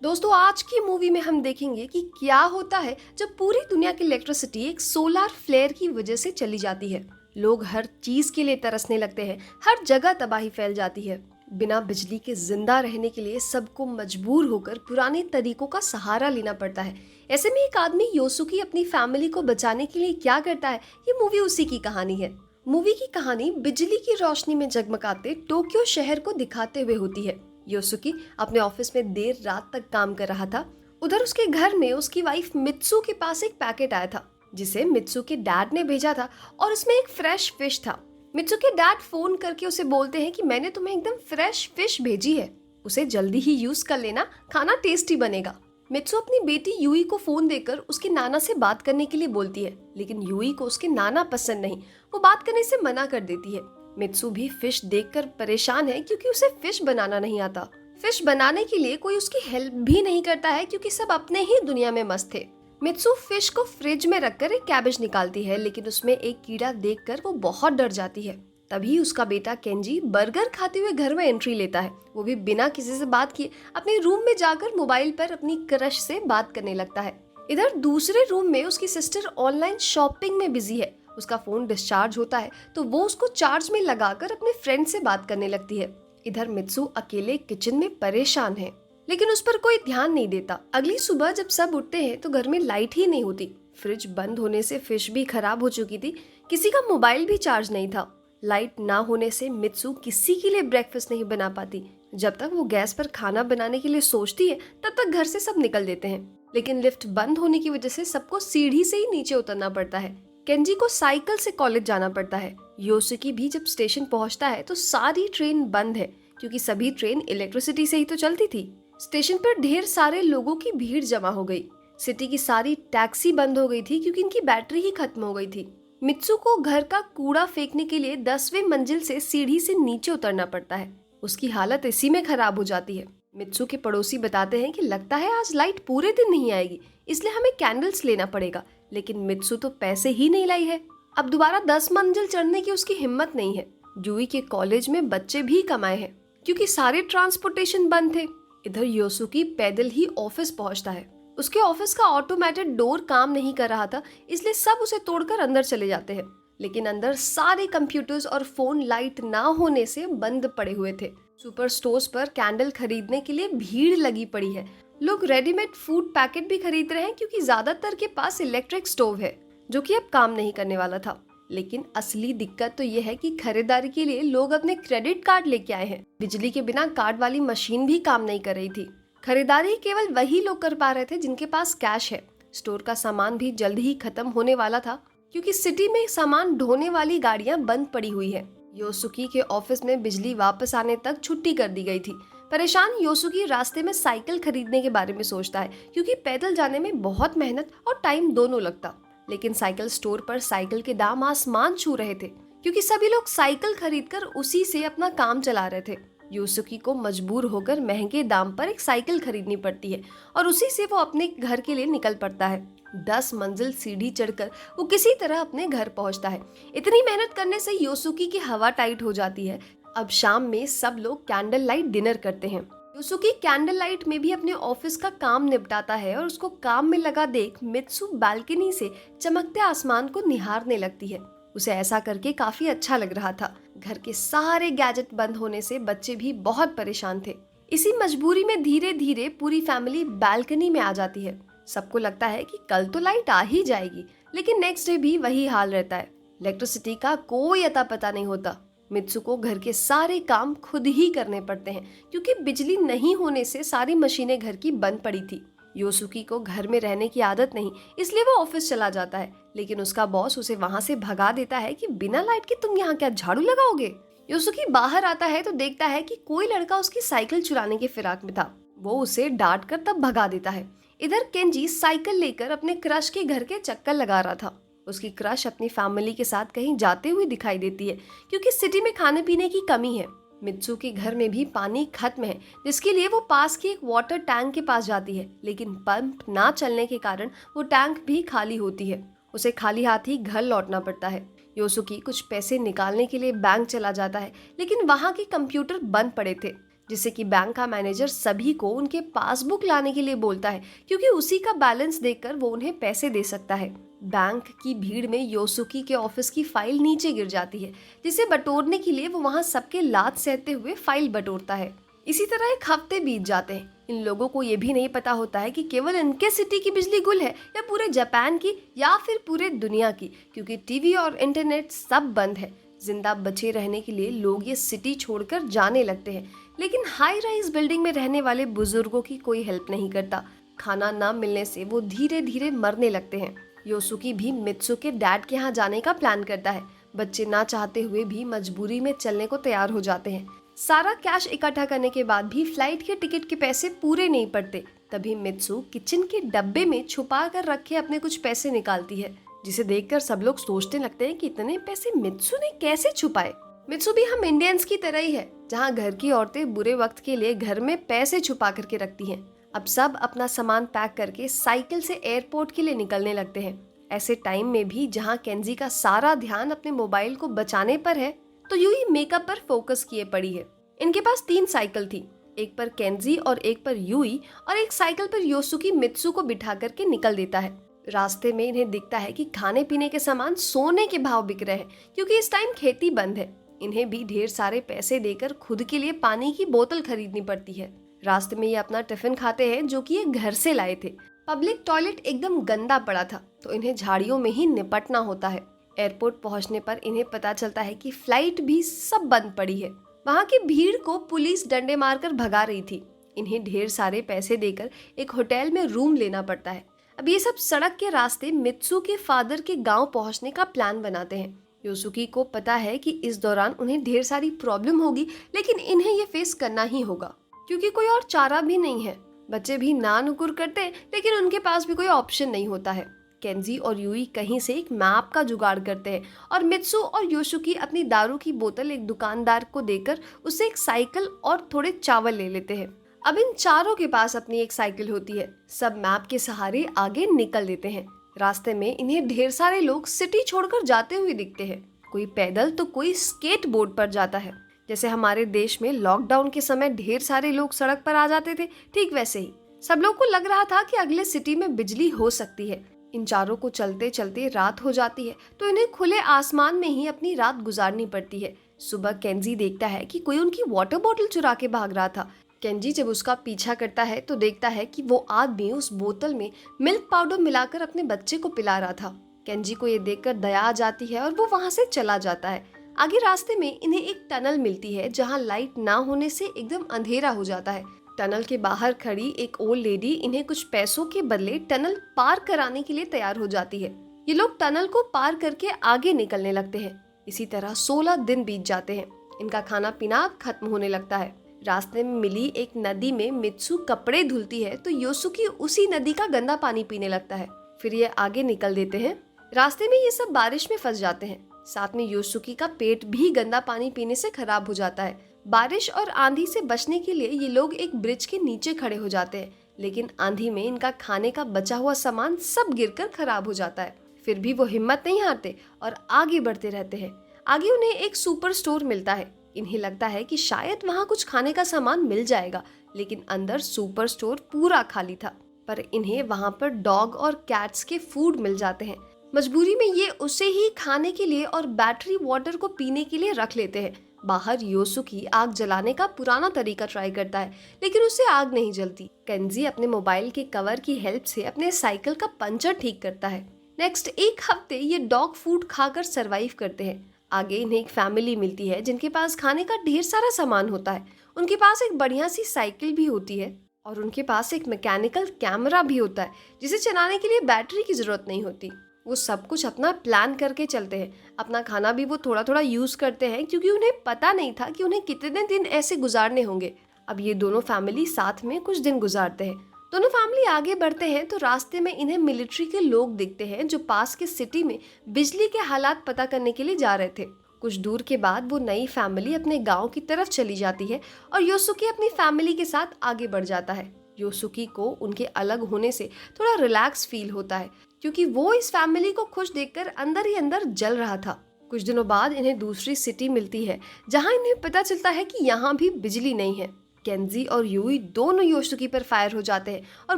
दोस्तों आज की मूवी में हम देखेंगे कि क्या होता है जब पूरी दुनिया की इलेक्ट्रिसिटी एक सोलार फ्लेयर की वजह से चली जाती है। लोग हर चीज के लिए तरसने लगते हैं, हर जगह तबाही फैल जाती है। बिना बिजली के जिंदा रहने के लिए सबको मजबूर होकर पुराने तरीकों का सहारा लेना पड़ता है। ऐसे में एक आदमी योसुकी अपनी फैमिली को बचाने के लिए क्या करता है, ये मूवी उसी की कहानी है। मूवी की कहानी बिजली की रोशनी में जगमगाते टोक्यो शहर को दिखाते हुए होती है। योसुकी अपने ऑफिस में देर रात तक काम कर रहा था। उधर उसके घर में उसकी वाइफ मित्सु के पास एक पैकेट आया था जिसे मित्सु के डैड ने भेजा था और उसमें एक फ्रेश फिश था। मित्सु के डैड फोन करके उसे बोलते हैं कि मैंने तुम्हें एकदम फ्रेश फिश भेजी है, उसे जल्दी ही यूज कर लेना, खाना टेस्टी बनेगा। मित्सु अपनी बेटी यूई को फोन देकर उसके नाना से बात करने के लिए बोलती है, लेकिन यूई को उसके नाना पसंद नहीं, वो बात करने से मना कर देती है। मित्सु भी फिश देखकर परेशान है क्योंकि उसे फिश बनाना नहीं आता। फिश बनाने के लिए कोई उसकी हेल्प भी नहीं करता है क्योंकि सब अपने ही दुनिया में मस्त थे। मित्सु फिश को फ्रिज में रखकर एक कैबेज निकालती है, लेकिन उसमें एक कीड़ा देखकर वो बहुत डर जाती है। तभी उसका बेटा केंजी बर्गर खाते हुए घर में एंट्री लेता है, वो भी बिना किसी से बात किए अपने रूम में जाकर मोबाइल पर अपनी क्रश से बात करने लगता है। इधर दूसरे रूम में उसकी सिस्टर ऑनलाइन शॉपिंग में बिजी है। उसका फोन डिस्चार्ज होता है तो वो उसको चार्ज में लगाकर अपने फ्रेंड से बात करने लगती है। इधर मित्सु अकेले किचन में परेशान है, लेकिन उस पर कोई ध्यान नहीं देता। अगली सुबह जब सब उठते हैं तो घर में लाइट ही नहीं होती। फ्रिज बंद होने से फिश भी खराब हो चुकी थी, किसी का मोबाइल भी चार्ज नहीं था। लाइट ना होने से मित्सु किसी के लिए ब्रेकफास्ट नहीं बना पाती। जब तक वो गैस पर खाना बनाने के लिए सोचती है तब तक घर से सब निकल देते हैं, लेकिन लिफ्ट बंद होने की वजह से सबको सीढ़ी से ही नीचे उतरना पड़ता है। केंजी को साइकिल से कॉलेज जाना पड़ता है। योसुकी भी जब स्टेशन पहुंचता है तो सारी ट्रेन बंद है क्योंकि सभी ट्रेन इलेक्ट्रिसिटी से ही तो चलती थी। स्टेशन पर ढेर सारे लोगों की भीड़ जमा हो गई। सिटी की सारी टैक्सी बंद हो गई थी क्योंकि इनकी बैटरी ही खत्म हो गई थी। मित्सु को घर का कूड़ा फेंकने के लिए 10वीं मंजिल से सीढ़ी से नीचे उतरना पड़ता है। उसकी हालत इसी में खराब हो जाती है। मित्सु के पड़ोसी बताते हैं कि लगता है आज लाइट पूरे दिन नहीं आएगी, इसलिए हमें कैंडल्स लेना पड़ेगा, लेकिन मित्सु तो पैसे ही नहीं लाई है। अब दोबारा 10 मंजिल चढ़ने की उसकी हिम्मत नहीं है। जूई के कॉलेज में बच्चे भी कम आए हैं क्योंकि सारे ट्रांसपोर्टेशन बंद थे। इधर योसुकी पैदल ही ऑफिस पहुंचता है। उसके ऑफिस का ऑटोमेटेड डोर काम नहीं कर रहा था, इसलिए सब उसे तोड़कर अंदर चले जाते हैं, लेकिन अंदर सारे कंप्यूटर्स और फोन लाइट ना होने से बंद पड़े हुए थे। सुपर स्टोर्स पर कैंडल खरीदने के लिए भीड़ लगी पड़ी है। लोग रेडीमेड फूड पैकेट भी खरीद रहे हैं क्योंकि ज्यादातर के पास इलेक्ट्रिक स्टोव है जो कि अब काम नहीं करने वाला था। लेकिन असली दिक्कत तो यह है कि खरीदारी के लिए लोग अपने क्रेडिट कार्ड लेके आए हैं। बिजली के बिना कार्ड वाली मशीन भी काम नहीं कर रही थी। खरीदारी केवल वही लोग कर पा रहे थे जिनके पास कैश है। स्टोर का सामान भी जल्द ही खत्म होने वाला था क्योंकि सिटी में सामान ढोने वाली गाड़ियां बंद पड़ी हुई है। योसुकी के ऑफिस में बिजली वापस आने तक छुट्टी कर दी गई थी। परेशान योसुकी रास्ते में साइकिल खरीदने के बारे में सोचता है क्योंकि पैदल जाने में बहुत मेहनत और टाइम दोनों लगता। लेकिन साइकिल स्टोर पर साइकिल के दाम आसमान छू रहे थे क्योंकि सभी लोग साइकिल खरीदकर उसी से अपना काम चला रहे थे। योसुकी को मजबूर होकर महंगे दाम पर एक साइकिल खरीदनी पड़ती है और उसी से वो अपने घर के लिए निकल पड़ता है। 10 मंजिल सीढ़ी चढ़कर वो किसी तरह अपने घर पहुंचता है। इतनी मेहनत करने से योसुकी की हवा टाइट हो जाती है। अब शाम में सब लोग कैंडल लाइट डिनर करते हैं। योसुकी कैंडल लाइट में भी अपने ऑफिस का काम निपटाता है और उसको काम में लगा देख मित्सु बालकनी से चमकते आसमान को निहारने लगती है। उसे ऐसा करके काफी अच्छा लग रहा था। घर के सारे गैजेट बंद होने से बच्चे भी बहुत परेशान थे। इसी मजबूरी में धीरे धीरे पूरी फैमिली बालकनी में आ जाती है। सबको लगता है कि कल तो लाइट आ ही जाएगी, लेकिन नेक्स्ट डे भी वही हाल रहता है। इलेक्ट्रिसिटी का कोई अता पता नहीं होता। मित्सु को घर के सारे काम खुद ही करने पड़ते हैं क्योंकि बिजली नहीं होने से सारी मशीनें घर की बंद पड़ी थी। योसुकी को घर में रहने की आदत नहीं, इसलिए वो ऑफिस चला जाता है, लेकिन उसका बॉस उसे वहां से भगा देता है कि बिना लाइट के तुम यहाँ क्या झाड़ू लगाओगे। योसुकी बाहर आता है तो देखता है कि कोई लड़का उसकी साइकिल चुराने के फिराक में था। वो उसे डांट कर तब भगा देता है। इधर केंजी साइकिल लेकर अपने क्रश के घर के चक्कर लगा रहा था। उसकी क्रश अपनी फैमिली के साथ कहीं जाते हुए दिखाई देती है क्योंकि सिटी में खाने पीने की कमी है। मित्सु के घर में भी पानी खत्म है, जिसके लिए वो पास के एक वाटर टैंक के पास जाती है, लेकिन पंप ना चलने के कारण वो टैंक भी खाली होती है। उसे खाली हाथ ही घर लौटना पड़ता है। योसुकी कुछ पैसे निकालने के लिए बैंक चला जाता है, लेकिन वहाँ के कंप्यूटर बंद पड़े थे। जिससे कि बैंक का मैनेजर सभी को उनके पासबुक लाने के लिए बोलता है, क्योंकि उसी का बैलेंस देखकर वो उन्हें पैसे दे सकता है। बैंक की भीड़ में योसुकी के ऑफिस की फाइल नीचे गिर जाती है, जिसे बटोरने के लिए वो वहां सबके लात सहते हुए फाइल बटोरता है। इसी तरह एक हफ्ते बीत जाते हैं। इन लोगों को ये भी नहीं पता होता है कि केवल इनके सिटी की बिजली गुल है या पूरे जापान की या फिर पूरे दुनिया की, क्योंकि टीवी और इंटरनेट सब बंद है। जिंदा बचे रहने के लिए लोग ये सिटी छोड़कर जाने लगते हैं, लेकिन हाई राइज बिल्डिंग में रहने वाले बुजुर्गों की कोई हेल्प नहीं करता। खाना ना मिलने से वो धीरे धीरे मरने लगते हैं। योसुकी भी मित्सु के डैड के यहाँ जाने का प्लान करता है। बच्चे ना चाहते हुए भी मजबूरी में चलने को तैयार हो जाते हैं। सारा कैश इकट्ठा करने के बाद भी फ्लाइट के टिकट के पैसे पूरे नहीं पड़ते। तभी मित्सु किचन के डब्बे में छुपा कर रखे अपने कुछ पैसे निकालती है, जिसे देखकर सब लोग सोचने लगते हैं कि इतने पैसे मित्सु ने कैसे छुपाए। मित्सु भी हम इंडियंस की तरह ही है, जहाँ घर की औरतें बुरे वक्त के लिए घर में पैसे छुपा करके रखती हैं। अब सब अपना सामान पैक करके साइकिल से एयरपोर्ट के लिए निकलने लगते हैं। ऐसे टाइम में भी जहाँ केंजी का सारा ध्यान अपने मोबाइल को बचाने पर है, तो यूई मेकअप पर फोकस किए पड़ी है। इनके पास 3 साइकिल थी, एक पर केंजी और एक पर यूई, और एक साइकिल पर योसुकी मित्सु को बिठा करके निकल देता है। रास्ते में इन्हें दिखता है कि खाने पीने के सामान सोने के भाव बिक रहे हैं, क्योंकि इस टाइम खेती बंद है। इन्हें भी ढेर सारे पैसे देकर खुद के लिए पानी की बोतल खरीदनी पड़ती है। रास्ते में ये अपना टिफिन खाते हैं, जो कि ये घर से लाए थे। पब्लिक टॉयलेट एकदम गंदा पड़ा था, तो इन्हें झाड़ियों में ही निपटना होता है। एयरपोर्ट पहुंचने पर इन्हें पता चलता है कि फ्लाइट भी सब बंद पड़ी है। वहां की भीड़ को पुलिस डंडे मारकर भगा रही थी। इन्हें ढेर सारे पैसे देकर एक होटल में रूम लेना पड़ता है। अब ये सब सड़क के रास्ते मित्सु के फादर के गांव पहुंचने का प्लान बनाते हैं। योसुकी को पता है कि इस दौरान उन्हें ढेर सारी प्रॉब्लम होगी, लेकिन इन्हें ये फेस करना ही होगा, क्योंकि कोई और चारा भी नहीं है। बच्चे भी ना नुकुर करते हैं, लेकिन उनके पास भी कोई ऑप्शन नहीं होता है। केंजी और यूई कहीं से एक मैप का जुगाड़ करते हैं, और मित्सु और योसुकी अपनी दारू की बोतल एक दुकानदार को देकर उससे एक साइकिल और थोड़े चावल ले लेते हैं। अब इन चारों के पास अपनी एक साइकिल होती है। सब मैप के सहारे आगे निकल देते हैं। रास्ते में इन्हें ढेर सारे लोग सिटी छोड़कर जाते हुए दिखते हैं। कोई पैदल तो कोई स्केट बोर्ड पर जाता है। जैसे हमारे देश में लॉकडाउन के समय ढेर सारे लोग सड़क पर आ जाते थे, ठीक वैसे ही सब लोग को लग रहा था कि अगले सिटी में बिजली हो सकती है। इन चारों को चलते चलते रात हो जाती है, तो इन्हें खुले आसमान में ही अपनी रात गुजारनी पड़ती है। सुबह केंजी देखता है कि कोई उनकी वाटर बोतल चुरा के भाग रहा था। केंजी जब उसका पीछा करता है तो देखता है कि वो आदमी उस बोतल में मिल्क पाउडर मिलाकर अपने बच्चे को पिला रहा था। केंजी को ये देखकर दया आ जाती है और वो वहाँ से चला जाता है। आगे रास्ते में इन्हें एक टनल मिलती है, जहाँ लाइट ना होने से एकदम अंधेरा हो जाता है। टनल के बाहर खड़ी एक ओल्ड लेडी इन्हें कुछ पैसों के बदले टनल पार कराने के लिए तैयार हो जाती है। ये लोग टनल को पार करके आगे निकलने लगते हैं। इसी तरह 16 दिन बीत जाते हैं। इनका खाना पीना अब खत्म होने लगता है। रास्ते में मिली एक नदी में मित्सु कपड़े धुलती है, तो योसुकी उसी नदी का गंदा पानी पीने लगता है। फिर ये आगे निकल देते हैं। रास्ते में ये सब बारिश में फंस जाते हैं। साथ में योसुकी का पेट भी गंदा पानी पीने से खराब हो जाता है। बारिश और आंधी से बचने के लिए ये लोग एक ब्रिज के नीचे खड़े हो जाते हैं, लेकिन आंधी में इनका खाने का बचा हुआ सामान सब गिरकर खराब हो जाता है। फिर भी वो हिम्मत नहीं हारते और आगे बढ़ते रहते हैं। आगे उन्हें एक सुपर स्टोर मिलता है। इन्हें लगता है कि शायद वहाँ कुछ खाने का सामान मिल जाएगा, लेकिन अंदर सुपर स्टोर पूरा खाली था। पर इन्हें वहाँ पर डॉग और कैट्स के फूड मिल जाते हैं। मजबूरी में ये उसे ही खाने के लिए और बैटरी वाटर को पीने के लिए रख लेते हैं। बाहर योसुकी आग जलाने का पुराना तरीका ट्राई करता है, लेकिन उससे आग नहीं जलती। केंजी अपने मोबाइल के कवर की हेल्प से अपने साइकिल का पंचर ठीक करता है। नेक्स्ट एक हफ्ते ये डॉग फूड खाकर सरवाइव करते हैं। आगे इन्हें एक फैमिली मिलती है जिनके पास खाने का ढेर सारा सामान होता है। उनके पास एक बढ़िया सी साइकिल भी होती है और उनके पास एक मैकेनिकल कैमरा भी होता है, जिसे चलाने के लिए बैटरी की जरूरत नहीं होती। वो सब कुछ अपना प्लान करके चलते हैं। अपना खाना भी वो थोड़ा थोड़ा यूज करते हैं, क्योंकि उन्हें पता नहीं था कि उन्हें कितने दिन ऐसे गुजारने होंगे। अब ये दोनों फैमिली साथ में कुछ दिन गुजारते हैं। दोनों फैमिली आगे बढ़ते हैं तो रास्ते में इन्हें मिलिट्री के लोग दिखते हैं, जो पास के सिटी में बिजली के हालात पता करने के लिए जा रहे थे। कुछ दूर के बाद वो नई फैमिली अपने गांव की तरफ चली जाती है और योसुकी अपनी फैमिली के साथ आगे बढ़ जाता है। योसुकी को उनके अलग होने से थोड़ा रिलैक्स फील होता है, क्योंकि वो इस फैमिली को खुश देखकर अंदर ही अंदर जल रहा था। कुछ दिनों बाद इन्हें दूसरी सिटी मिलती है, जहां इन्हें पता चलता है कि यहाँ भी बिजली नहीं है। केंजी और यूई दोनों योशिकी पर फायर हो जाते हैं और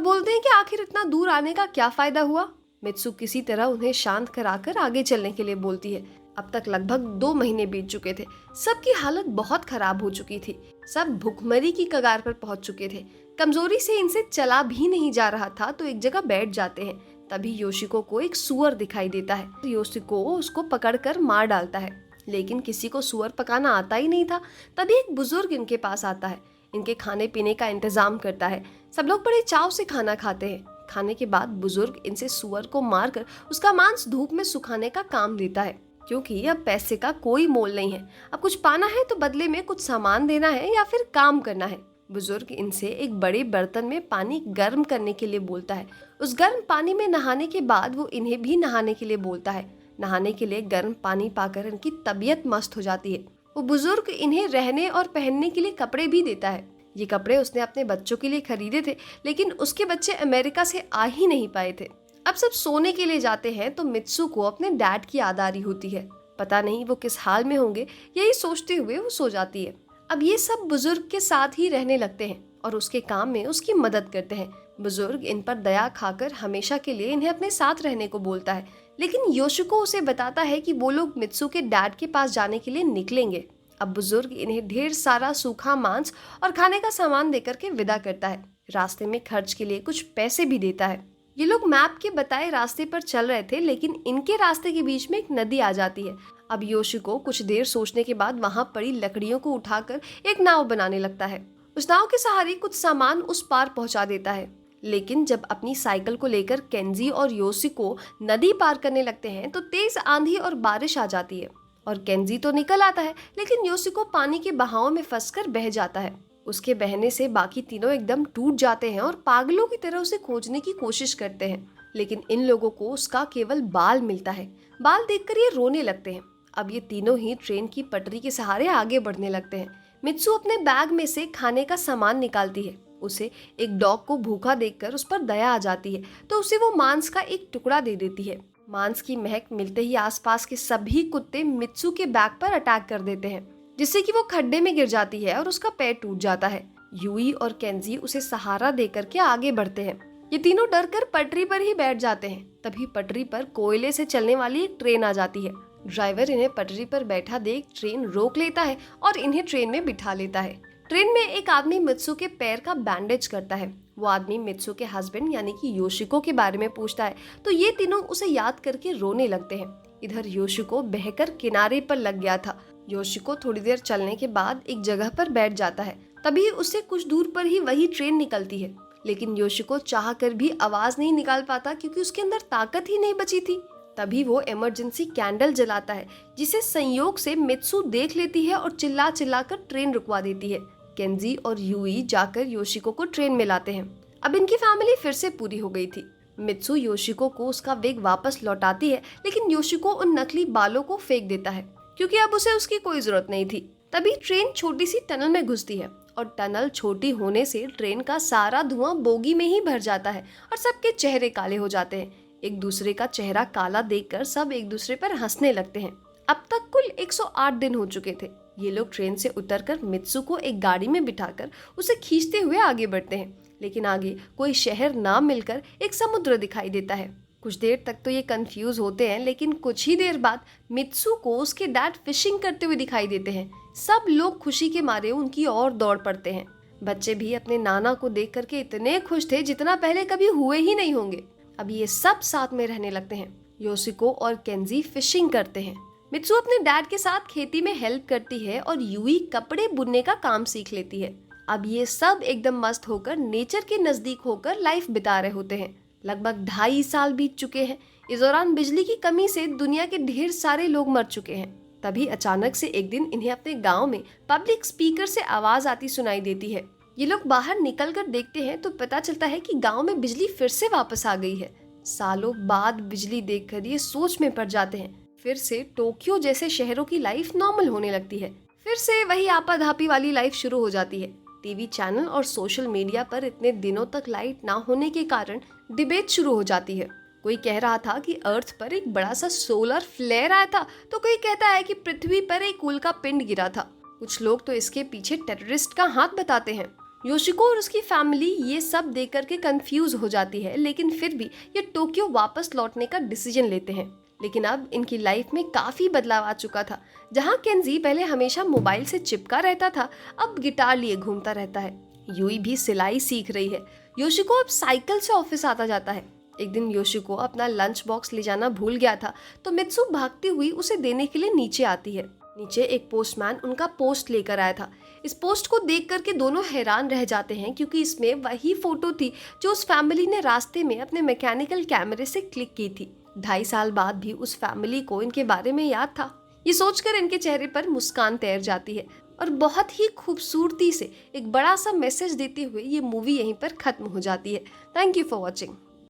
बोलते हैं कि आखिर इतना दूर आने का क्या फायदा हुआ। मित्सु किसी तरह उन्हें शांत कराकर आगे चलने के लिए बोलती है। अब तक लगभग 2 महीने बीत चुके थे। सबकी हालत बहुत खराब हो चुकी थी। सब भूखमरी की कगार पर पहुंच चुके थे। कमजोरी से इनसे चला भी नहीं जा रहा था तो एक जगह बैठ जाते हैं। तभी योशिको को एक सुअर दिखाई देता है। योशिको उसको पकड़कर मार डालता है, लेकिन किसी को सुअर पकाना आता ही नहीं था। तभी एक बुजुर्ग इनके पास आता है, इनके खाने पीने का इंतजाम करता है। सब लोग बड़े चाव से खाना खाते हैं। खाने के बाद बुजुर्ग इनसे सुअर को मारकर उसका मांस धूप में सुखाने का काम लेता है, क्योंकि अब पैसे का कोई मोल नहीं है। अब कुछ पाना है तो बदले में कुछ सामान देना है या फिर काम करना है। बुजुर्ग इनसे एक बड़े बर्तन में पानी गर्म करने के लिए बोलता है। उस गर्म पानी में नहाने के बाद वो इन्हें भी नहाने के लिए बोलता है। नहाने के लिए गर्म पानी पाकर इनकी तबीयत मस्त हो जाती है। वो बुजुर्ग इन्हें रहने और पहनने के लिए कपड़े भी देता है। ये कपड़े उसने अपने बच्चों के लिए खरीदे थे, लेकिन उसके बच्चे अमेरिका से आ ही नहीं पाए थे। अब सब सोने के लिए जाते हैं तो मित्सु को अपने डैड की याद आ रही होती है। पता नहीं वो किस हाल में होंगे, यही सोचते हुए वो सो जाती है। अब ये सब बुजुर्ग के साथ ही रहने लगते हैं और उसके काम में उसकी मदद करते हैं। बुजुर्ग इन पर दया खाकर हमेशा के लिए इन्हें अपने साथ रहने को बोलता है, लेकिन योशिको उसे बताता है कि वो लोग मित्सु के डैड के पास जाने के लिए निकलेंगे। अब बुजुर्ग इन्हें ढेर सारा सूखा मांस और खाने का सामान देकर के विदा करता है। रास्ते में खर्च के लिए कुछ पैसे भी देता है। ये लोग मैप के बताए रास्ते पर चल रहे थे, लेकिन इनके रास्ते के बीच में एक नदी आ जाती है। अब योशिको कुछ देर सोचने के बाद वहां पड़ी लकड़ियों को उठाकर एक नाव बनाने लगता है। उस नाव के सहारे कुछ सामान उस पार पहुंचा देता है, लेकिन जब अपनी साइकिल को लेकर केंजी और योशिको नदी पार करने लगते हैं तो तेज आंधी और बारिश आ जाती है और केंजी तो निकल आता है, लेकिन योशिको पानी के बहाव में फंसकर बह जाता है। उसके बहने से बाकी तीनों एकदम टूट जाते हैं और पागलों की तरह उसे खोजने की कोशिश करते हैं, लेकिन इन लोगों को उसका केवल बाल मिलता है। बाल देखकर ये रोने लगते हैं। अब ये तीनों ही ट्रेन की पटरी के सहारे आगे बढ़ने लगते हैं। मित्सु अपने बैग में से खाने का सामान निकालती है। उसे एक डॉग को भूखा देखकर उस पर दया आ जाती है, तो उसे वो मांस का एक टुकड़ा दे देती है। मांस की महक मिलते ही आसपास के सभी कुत्ते मित्सु के बैग पर अटैक कर देते हैं, जिससे कि वो खड्डे में गिर जाती है और उसका पैर टूट जाता है। यूई और केंजी उसे सहारा देकर के आगे बढ़ते हैं। ये तीनों डरकर पटरी पर ही बैठ जाते हैं। तभी पटरी पर कोयले से चलने वाली एक ट्रेन आ जाती है। ड्राइवर इन्हें पटरी पर बैठा देख ट्रेन रोक लेता है और इन्हें ट्रेन में बिठा लेता है। ट्रेन में एक आदमी मित्सु के पैर का बैंडेज करता है। वो आदमी मित्सु के हस्बैंड यानी कि योशिको के बारे में पूछता है, तो ये तीनों उसे याद करके रोने लगते हैं। इधर योशिको बहकर किनारे पर लग गया था। योशिको थोड़ी देर चलने के बाद एक जगह पर बैठ जाता है। तभी उससे कुछ दूर पर ही वही ट्रेन निकलती है, लेकिन योशिको चाह कर भी आवाज नहीं निकाल पाता क्योंकि उसके अंदर ताकत ही नहीं बची थी। तभी वो इमरजेंसी कैंडल जलाता है, जिसे संयोग से मित्सु देख लेती है और चिल्ला चिल्ला कर ट्रेन रुकवा देती है। केंजी और यूई जाकर योशिको को ट्रेन में लाते हैं। अब इनकी फैमिली फिर से पूरी हो गई थी। मित्सु योशिको को उसका वेग वापस लौटाती है, लेकिन योशिको उन नकली बालों को फेंक देता है क्योंकि अब उसे उसकी कोई जरूरत नहीं थी। तभी ट्रेन छोटी सी टनल में घुसती है और टनल छोटी होने से ट्रेन का सारा धुआं बोगी में ही भर जाता है और सबके चेहरे काले हो जाते हैं। एक दूसरे का चेहरा काला देखकर सब एक दूसरे पर हंसने लगते हैं। अब तक कुल 108 दिन हो चुके थे। ये लोग ट्रेन से उतरकर मित्सु को एक गाड़ी में बिठाकर उसे खींचते हुए आगे बढ़ते हैं, लेकिन आगे कोई शहर ना मिलकर एक समुद्र दिखाई देता है। कुछ देर तक तो ये कंफ्यूज होते हैं, लेकिन कुछ ही देर बाद मित्सु को उसके डैड फिशिंग करते हुए दिखाई देते हैं। सब लोग खुशी के मारे उनकी ओर दौड़ पड़ते हैं। बच्चे भी अपने नाना को देख करके इतने खुश थे जितना पहले कभी हुए ही नहीं होंगे। अब ये सब साथ में रहने लगते हैं। योशिको और केंजी फिशिंग करते हैं। मित्सु अपने डैड के साथ खेती में हेल्प करती है और यूई कपड़े बुनने का काम सीख लेती है। अब ये सब एकदम मस्त होकर नेचर के नजदीक होकर लाइफ बिता रहे होते हैं। लगभग 2.5 साल बीत चुके हैं। इस दौरान बिजली की कमी से दुनिया के ढेर सारे लोग मर चुके हैं। तभी अचानक से एक दिन इन्हें अपने गांव में पब्लिक स्पीकर से आवाज आती सुनाई देती है। ये लोग बाहर निकल कर देखते हैं तो पता चलता है कि गांव में बिजली फिर से वापस आ गई है। सालों बाद बिजली देखकर ये सोच में पड़ जाते हैं। फिर से टोक्यो जैसे शहरों की लाइफ नॉर्मल होने लगती है। फिर से वही आपाधापी वाली लाइफ शुरू हो जाती है। टीवी चैनल और सोशल मीडिया पर इतने दिनों तक लाइट ना होने के कारण डिबेट शुरू हो जाती है। कोई कह रहा था कि अर्थ पर एक बड़ा सा सोलर फ्लेयर आया था, तो कोई कहता है कि पृथ्वी पर एक उल्का पिंड गिरा था। कुछ लोग तो इसके पीछे टेररिस्ट का हाथ बताते हैं। योशिको और उसकी फैमिली ये सब देख करके कंफ्यूज हो जाती है, लेकिन फिर भी ये टोक्यो वापस लौटने का डिसीजन लेते हैं। लेकिन अब इनकी लाइफ में काफी बदलाव आ चुका था। जहाँ केंजी पहले हमेशा मोबाइल से चिपका रहता था, अब गिटार लिए घूमता रहता है। यूई भी सिलाई सीख रही है। योशिको अब साइकिल से ऑफिस आता जाता है। एक दिन योशिको अपना लंच बॉक्स ले जाना भूल गया था, तो मित्सु भागती हुई उसे देने के लिए नीचे आती है। नीचे एक पोस्टमैन उनका पोस्ट लेकर आया था। इस पोस्ट को देख करके दोनों हैरान रह जाते हैं, क्योंकि इसमें वही फोटो थी जो उस फैमिली ने रास्ते में अपने मैकेनिकल कैमरे से क्लिक की थी। 2.5 साल बाद भी उस फैमिली को इनके बारे में याद था। ये सोचकर इनके चेहरे पर मुस्कान तैर जाती है और बहुत ही खूबसूरती से एक बड़ा सा मैसेज देते हुए ये मूवी यहीं पर खत्म हो जाती है। Thank you for watching.